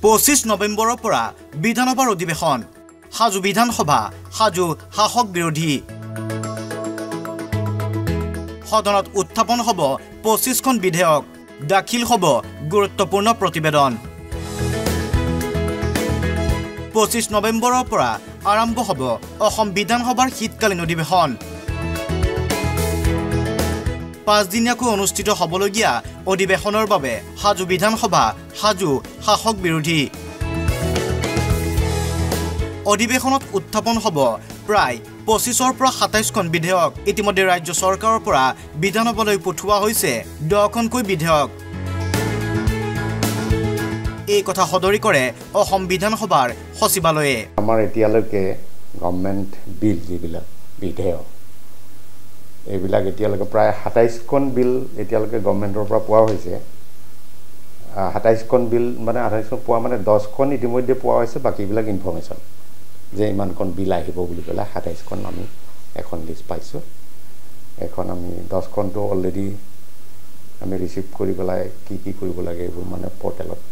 25 নৱেম্বৰৰ পৰা বিধানসভাৰ অধিৱেশন হাজু বিধানসভা হাজু শাসক বিৰোধী সদনত উত্থাপন হ'ব 25খন বিধেয়ক দাখিল হ'ব গুৰুত্বপূৰ্ণ প্ৰতিবেদন 25 নৱেম্বৰৰ পৰা আৰম্ভ হ'ব অসম বিধানসভাৰ শীতকালীন অধিৱেশন 5 দিনীয়াকৈ অনুষ্ঠিত হ'বলগীয়া অধিৱেশনৰ বাবে হাজু বিধানসভা হাজু শাসক বিৰোধী অধিৱেশনত উত্থাপন হ'ব প্ৰায় 25ৰ পৰা 27খন বিধেয়ক ইতিমধ্যে ৰাজ্য চৰকাৰৰ পৰা বিধানসভালৈ পঠোৱা হৈছে 10খনকৈ বিধেয়ক এই কথা সদৰি কৰে অসম বিধানসভাৰ সচিবালয়ে আমাৰ এতিয়ালৈকে গভৰ্ণমেণ্ট বিল যিবিলাক বিধেয়ক এইবিলাক এতিয়ালৈকে প্ৰায় 27খন বিল এতিয়ালৈকে গভৰ্ণমেণ্টৰ পৰা পোৱা হৈছে 27খন বিল মানে 28খন পোৱা মানে 10খন ইতিমধ্যে পোৱা হৈছে বাকিবিলাক ইনফৰমেশ্যন যে ইমানখন বিল আহিব বুলি ক'লে 27খন আমি এখন লিষ্ট পাইছোঁ এখন আমি 10খনটো অলৰেডি আমি ৰিচিভ কৰি পেলাই কি কৰিব লাগে এইবোৰ মানে পৰ্টেলত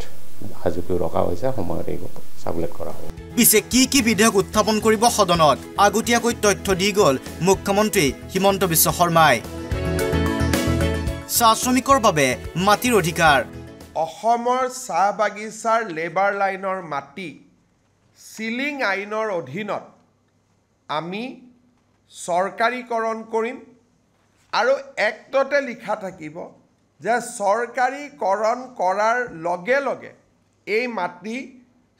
হাজুকৈ ৰখা হৈছে সময়ত এইবোৰ চাবলেট কৰা হ'ব পিছে কি বিধেয়ক উত্থাপন কৰিব সদনত আগতীয়াকৈ তথ্য দি গ'ল মুখ্যমন্ত্ৰী হিমন্ত বিশ্ব শৰ্মাই চাহ শ্ৰমিকৰ বাবে মাটিৰ অধিকাৰ অসমৰ চাহ বাগিচাৰ লেবাৰ লাইনৰ মাটি সিলিং আইনৰ অধীনত আমি চৰকাৰীকৰণ কৰিম আৰু এক্টতে লিখা থাকিব যে চৰকাৰীকৰণ কৰাৰ লগে লগে এই মাটি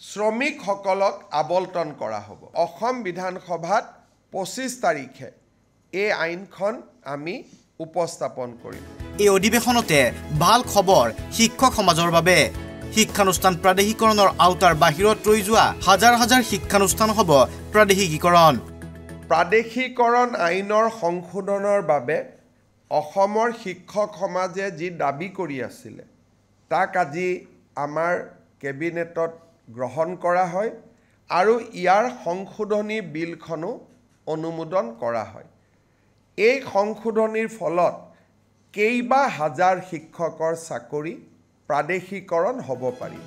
শ্ৰমিকসকলক আবণ্টন কৰা হ'ব অসম বিধানসভাত 25 তাৰিখে এই আইনখন আমি উপস্থাপন কৰিম এই অধিৱেশনতে ভাল খবৰ শিক্ষক সমাজৰ বাবে শিক্ষানুষ্ঠান প্ৰাদেশিকৰণৰ আওতাৰ বাহিৰত ৰৈ যোৱা হাজাৰ হাজাৰ শিক্ষানুষ্ঠান হ'ব প্ৰাদেশিকৰণ আইনৰ সংশোধনৰ বাবে অসমৰ শিক্ষক সমাজে যি দাবী কৰি আছিল তাক আজি আমাৰ কেবিনেটত গ্ৰহণ কৰা হয় আৰু ইয়াৰ সংশোধনী বিলখনো অনুমোদন কৰা হয় এই সংশোধনীৰ ফলত কেইবা হাজাৰ শিক্ষকৰ চাকৰি প্ৰাদেশিকৰণ হ'ব পাৰিব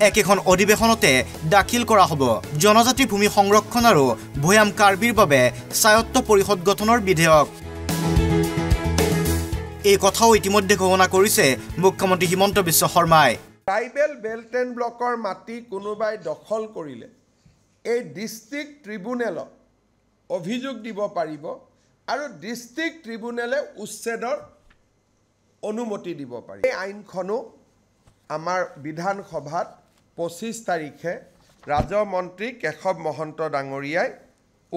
একেখন অধিৱেশনতে দাখিল কৰা হ'ব জনজাতি ভূমি সংৰক্ষণ আৰু ভৈয়াম কাৰ্বিৰ বাবে স্বায়ত্ত পৰিষদ গঠনৰ বিধেয়ক এই কথাও ইতিমধ্যে ঘোষণা কৰিছে মুখ্যমন্ত্ৰী হিমন্ত বিশ্ব শৰ্মাই ট্ৰাইবেল বেল্ট এণ্ড ব্লকৰ মাটি কোনোবাই দখল কৰিলে এই ডিষ্ট্ৰিক্ট ট্ৰিব্যুনেলত অভিযোগ দিব পাৰিব আৰু ডিষ্ট্ৰিক্ট ট্ৰিব্যুনেলে উচ্ছেদৰ অনুমতি দিব পাৰিব এই আইনখনো আমাৰ বিধানসভাত 25 তাৰিখে ৰাজমন্ত্ৰী কেশৱ মহন্ত ডাঙৰীয়াই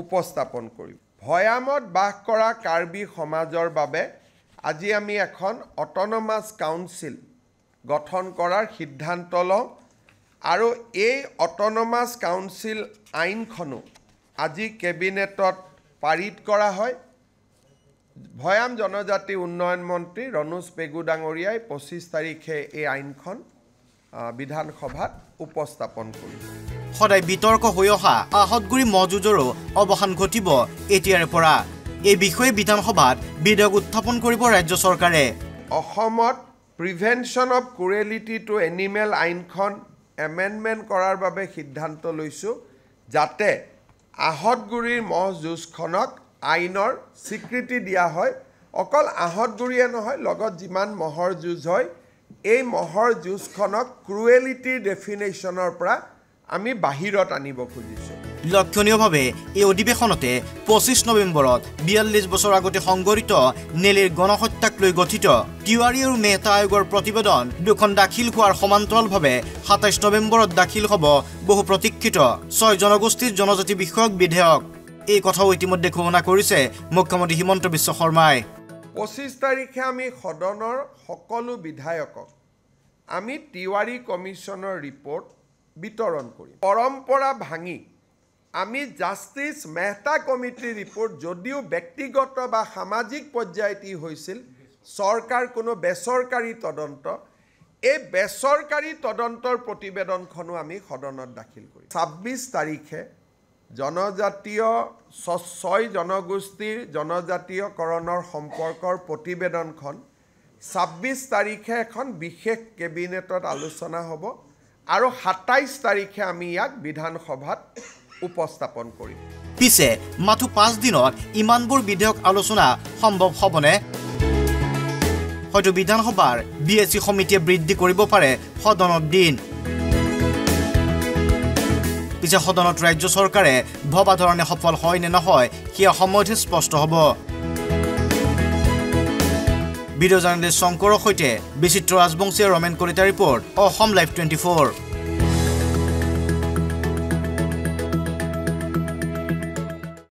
উপস্থাপন কৰিব ভৈয়ামত বাস কৰা কাৰ্বি সমাজৰ বাবে আজি আমি এখন অট'নমাছ কাউন্সিল গঠন কৰাৰ সিদ্ধান্ত লওঁ আৰু এই অট'নমাছ কাউন্সিল আইনখনো আজি কেবিনেটত পাৰিত কৰা হয় ভৈয়াম জনজাতি উন্নয়ন মন্ত্ৰী ৰণোজ পেগু ডাঙৰীয়াই 25 তাৰিখে এই আইনখন বিধানসভাত উপস্থাপন কৰিব সদায় বিতৰ্ক হৈ অহা আহতগুৰি মহযুঁজৰো অৱসান ঘটিব এতিয়াৰে পৰা এই বিষয়ে বিধানসভাত বিধেয়ক উত্থাপন কৰিব ৰাজ্য চৰকাৰে অসমত prevention of cruelty to animal আইনখন এমেণ্ডমেণ্ট কৰাৰ বাবে সিদ্ধান্ত লৈছোঁ যাতে আহতগুৰিৰ মহ যুঁজখনক আইনৰ স্বীকৃতি দিয়া হয় অকল আহতগুৰিয়ে নহয় লগত যিমান মহৰ যুঁজ হয় এই মহৰ যুঁজখনক ক্ৰুৱেলিটিৰ ডেফিনেশ্যনৰ পৰা আমি বাহিৰত আনিব খুজিছোঁ লক্ষণীয়ভাৱে এই অধিৱেশনতে 25 নৱেম্বৰত 42 বছৰ আগতে সংঘটিত নেলীৰ গণহত্যাক লৈ গঠিত তিৱাৰী আৰু মেহতা আয়োগৰ প্ৰতিবেদন দুখন দাখিল হোৱাৰ সমান্তৰালভাৱে 27 নৱেম্বৰত দাখিল হ'ব বহু প্ৰতীক্ষিত 6 জনগোষ্ঠীৰ জনজাতি বিষয়ক বিধেয়ক এই কথাও ইতিমধ্যে ঘোষণা কৰিছে মুখ্যমন্ত্ৰী হিমন্ত বিশ্ব শৰ্মাই 25 তাৰিখে আমি সদনৰ সকলো বিধায়কক আমি তিৱাৰী কমিশ্যনৰ ৰিপৰ্ট বিতৰণ কৰিম পৰম্পৰা ভাঙি আমি জাষ্টিছ মেহতা কমিটিৰ ৰিপৰ্ট যদিও ব্যক্তিগত বা সামাজিক পৰ্যায়ত হৈছিল চৰকাৰ কোনো বেচৰকাৰী তদন্ত এই বেচৰকাৰী তদন্তৰ প্ৰতিবেদনখনো আমি সদনত দাখিল কৰিম 26 তাৰিখে জনজাতীয় 6 জনগোষ্ঠীৰ জনজাতীয়কৰণৰ সম্পৰ্কৰ প্ৰতিবেদনখন 26 তাৰিখে এখন বিশেষ কেবিনেটত আলোচনা হ'ব আৰু ২৭ তাৰিখে আমি ইয়াক বিধানসভাত উপস্থাপন কৰিম পিছে মাথো 5 দিনত ইমানবোৰ বিধেয়ক আলোচনা সম্ভৱ হ'বনে হয়তো বিধানসভাৰ বিএসি সমিতিয়ে বৃদ্ধি কৰিব পাৰে সদনৰ দিন পিছে সদনত ৰাজ্য চৰকাৰে ভবা ধৰণে সফল হয় নে নহয় সেয়া সময়তহে স্পষ্ট হ'ব ভিডিঅ' জাৰ্নেলিষ্ট শংকৰৰ সৈতে বিচিত্ৰ ৰাজবংশী ৰমেন কলিতা ৰিপৰ্ট অসম লাইভ 24